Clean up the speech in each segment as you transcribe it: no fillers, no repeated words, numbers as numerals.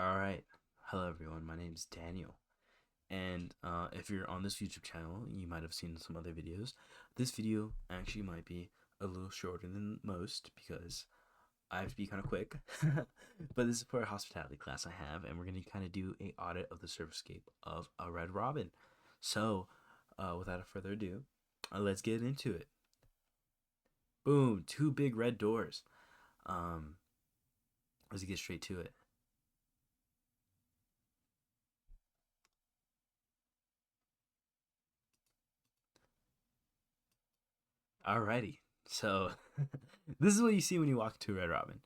All right. Hello, everyone. My name is Daniel. And if you're on this YouTube channel, you might have seen some other videos. This video actually might be a little shorter than most because I have to be kind of quick. But this is for a hospitality class I have, and we're going to kind of do a audit of the Servicescape of a Red Robin. So, without further ado, let's get into it. Boom! Two big red doors. Um, let's get straight to it. Alrighty. So this is what you see when you walk into Red Robin.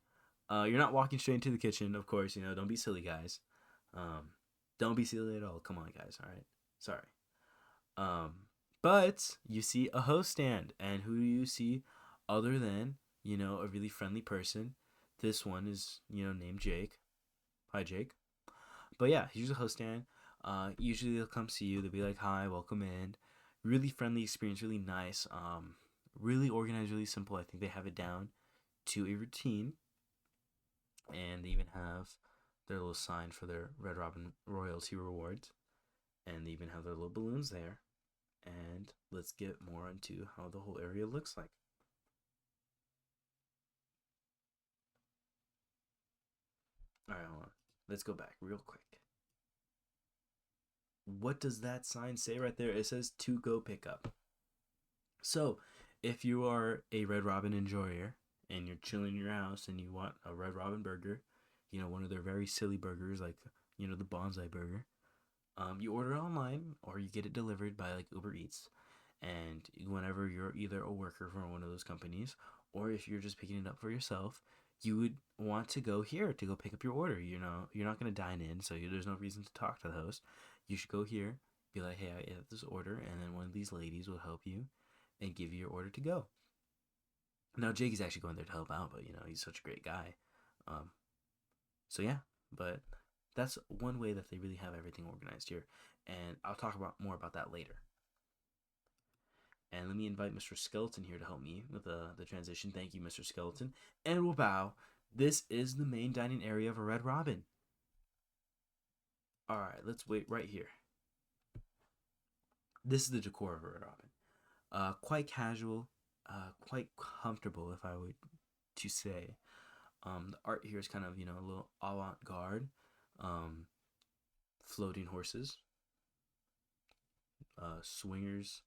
You're not walking straight into the kitchen, of course. Don't be silly, guys. Um, don't be silly at all. Come on, guys. All right. Sorry. Um, but you see a host stand, and who do you see other than a really friendly person? This one is named Jake. Hi, Jake. But yeah, here's a host stand. Usually they'll come see you. They'll be like, "Hi, welcome in." Really friendly experience, really nice. Really organized, really simple. I think they have it down to a routine, and they even have their little sign for their Red Robin royalty rewards, and they even have their little balloons there. And let's get more into how the whole area looks like. All right, hold on. Let's go back real quick. What does that sign say right there? It says to go pick up. So, if you are a Red Robin enjoyer and you're chilling in your house and you want a Red Robin burger, one of their very silly burgers like, the bonsai burger, you order it online or you get it delivered by like Uber Eats. And whenever you're either a worker for one of those companies or if you're just picking it up for yourself, you would want to go here to go pick up your order. You're not going to dine in, so there's no reason to talk to the host. You should go here, be like, hey, I have this order, and then one of these ladies will help you and give you your order to go. Now Jake is actually going there to help out, but he's such a great guy. Um, so yeah, but that's one way that they really have everything organized here, and I'll talk about more about that later. And let me invite Mr. Skeleton here to help me with the transition. Thank you, Mr. Skeleton. And we'll bow. This is the main dining area of a Red Robin. All right, let's wait right here. This is the decor of a Red Robin. Quite casual, quite comfortable, if I would to say. The art here is kind of a little avant-garde. Um, Floating horses, swingers,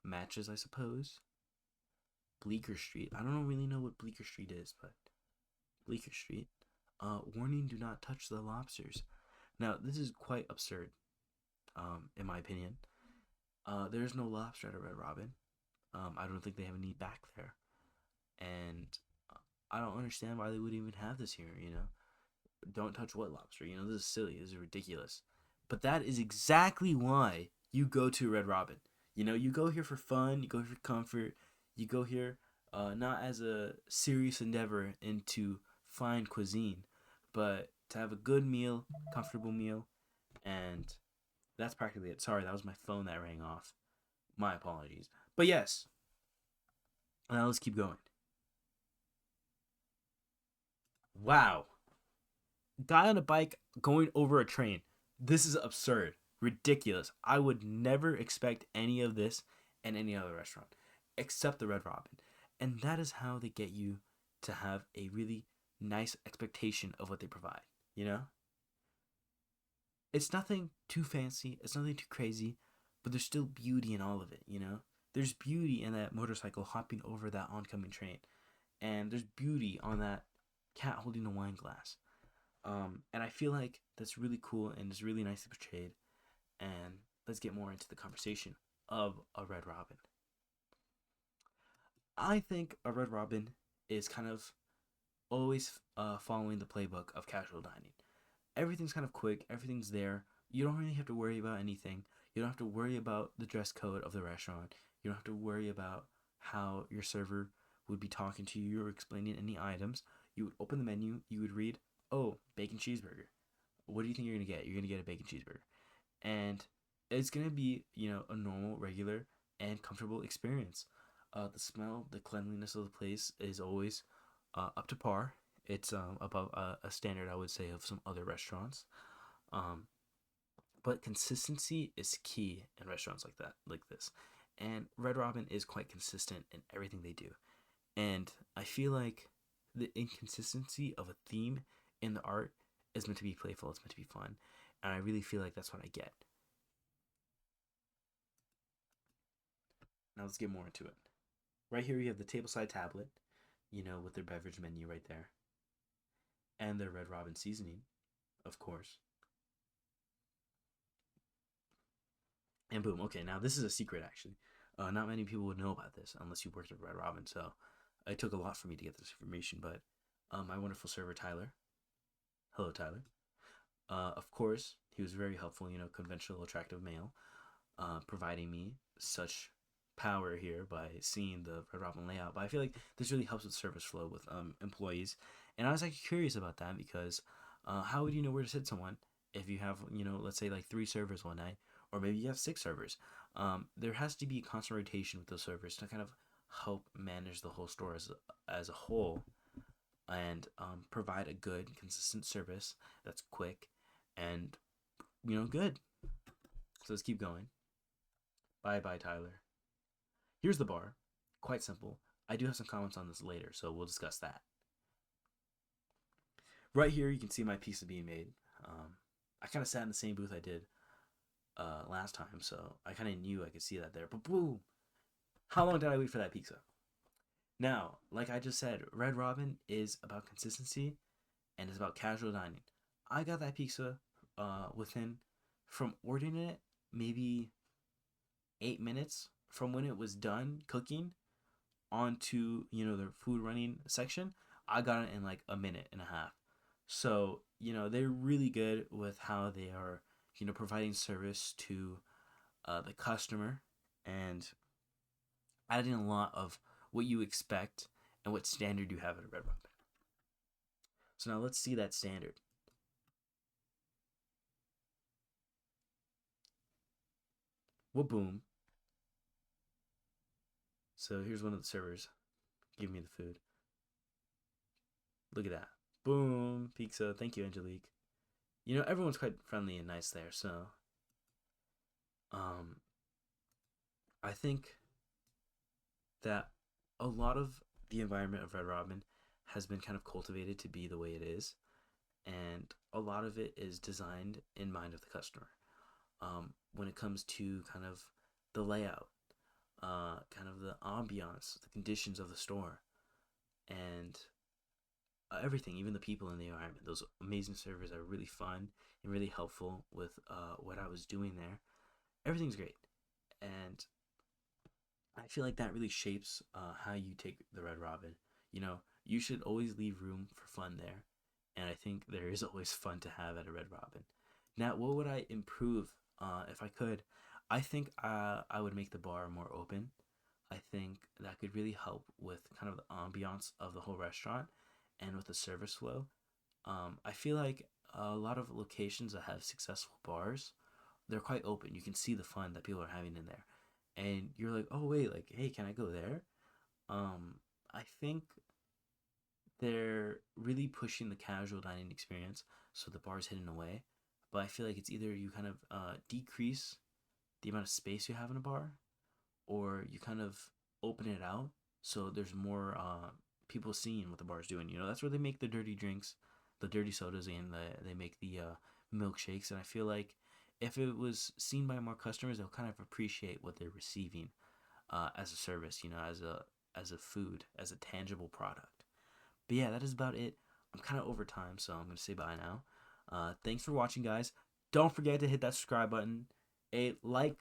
matches, I suppose. Bleecker Street. I don't really know what Bleecker Street is, but Bleecker Street. Warning: do not touch the lobsters. Now, this is quite absurd, in my opinion. There's no lobster at a Red Robin. I don't think they have any back there. And I don't understand why they would even have this here. Don't touch what lobster? This is silly. This is ridiculous. But that is exactly why you go to Red Robin. You go here for fun, you go here for comfort, you go here not as a serious endeavor into fine cuisine, but to have a good meal, comfortable meal, and that's practically it. Sorry, that was my phone that rang off. My apologies. But yes, now let's keep going. Wow. Guy on a bike going over a train. This is absurd. Ridiculous. I would never expect any of this in any other restaurant except the Red Robin. And that is how they get you to have a really nice expectation of what they provide. You know? It's nothing too fancy, it's nothing too crazy, but there's still beauty in all of it. There's beauty in that motorcycle hopping over that oncoming train. And there's beauty on that cat holding a wine glass. And I feel like that's really cool and it's really nicely portrayed. And let's get more into the conversation of a Red Robin. I think a Red Robin is kind of always following the playbook of casual dining. Everything's kind of quick, everything's there. You don't really have to worry about anything. You don't have to worry about the dress code of the restaurant. You don't have to worry about how your server would be talking to you or explaining any items. You would open the menu, you would read, oh, bacon cheeseburger. What do you think you're going to get? You're going to get a bacon cheeseburger. And it's going to be, a normal, regular, and comfortable experience. The smell, the cleanliness of the place is always up to par. It's above a standard, I would say, of some other restaurants. Um, but consistency is key in restaurants like that, like this. And Red Robin is quite consistent in everything they do. And I feel like the inconsistency of a theme in the art is meant to be playful, it's meant to be fun. And I really feel like that's what I get. Now let's get more into it. Right here, you have the tableside tablet, with their beverage menu right there, and their Red Robin seasoning, of course. And boom, okay, now this is a secret actually. Not many people would know about this unless you worked at Red Robin, so it took a lot for me to get this information. But my wonderful server, Tyler, hello, Tyler. Of course, he was very helpful, conventional, attractive male, providing me such power here by seeing the Red Robin layout. But I feel like this really helps with service flow with employees. And I was actually curious about that because how would you know where to sit someone if you have, let's say like 3 servers one night, or maybe you have 6 servers? There has to be a constant rotation with those servers to kind of help manage the whole store as a whole and provide a good, consistent service that's quick and, good. So let's keep going. Bye bye, Tyler. Here's the bar. Quite simple. I do have some comments on this later, so we'll discuss that. Right here, you can see my pizza being made. I kind of sat in the same booth I did last time, so I kind of knew I could see that there. But boom! How long did I wait for that pizza? Now, like I just said, Red Robin is about consistency and it's about casual dining. I got that pizza within, from ordering it, maybe 8 minutes from when it was done cooking onto the food running section. I got it in like a minute and a half. So they're really good with how they are providing service to the customer and adding a lot of what you expect and what standard you have at a Red Robin. So now let's see that standard. Well, boom. So here's one of the servers. Give me the food. Look at that. Boom. Pizza. Thank you, Angelique. Everyone's quite friendly and nice there. So, um, I think that a lot of the environment of Red Robin has been kind of cultivated to be the way it is. And a lot of it is designed in mind of the customer. When it comes to kind of the layout, kind of the ambiance, the conditions of the store, and everything, even the people in the environment. Those amazing servers are really fun and really helpful with what I was doing there. Everything's great, and I feel like that really shapes how you take the Red Robin. You should always leave room for fun there, and I think there is always fun to have at a Red Robin. Now, what would I improve if I could? I think I would make the bar more open. I think that could really help with kind of the ambiance of the whole restaurant and with the service flow. I feel like a lot of locations that have successful bars, they're quite open. You can see the fun that people are having in there, and you're like, oh wait, like hey, can I go there? I think they're really pushing the casual dining experience, so the bar is hidden away. But I feel like it's either you kind of decrease the amount of space you have in a bar, or you kind of open it out so there's more people seeing what the bar is doing. That's where they make the dirty drinks, the dirty sodas, and they make the milkshakes. And I feel like if it was seen by more customers, they'll kind of appreciate what they're receiving as a service, as a food, as a tangible product. But yeah, that is about it. I'm kind of over time, so I'm gonna say bye now. Thanks for watching, guys. Don't forget to hit that subscribe button, a like,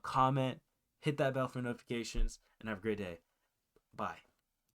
comment, hit that bell for notifications, and have a great day. Bye.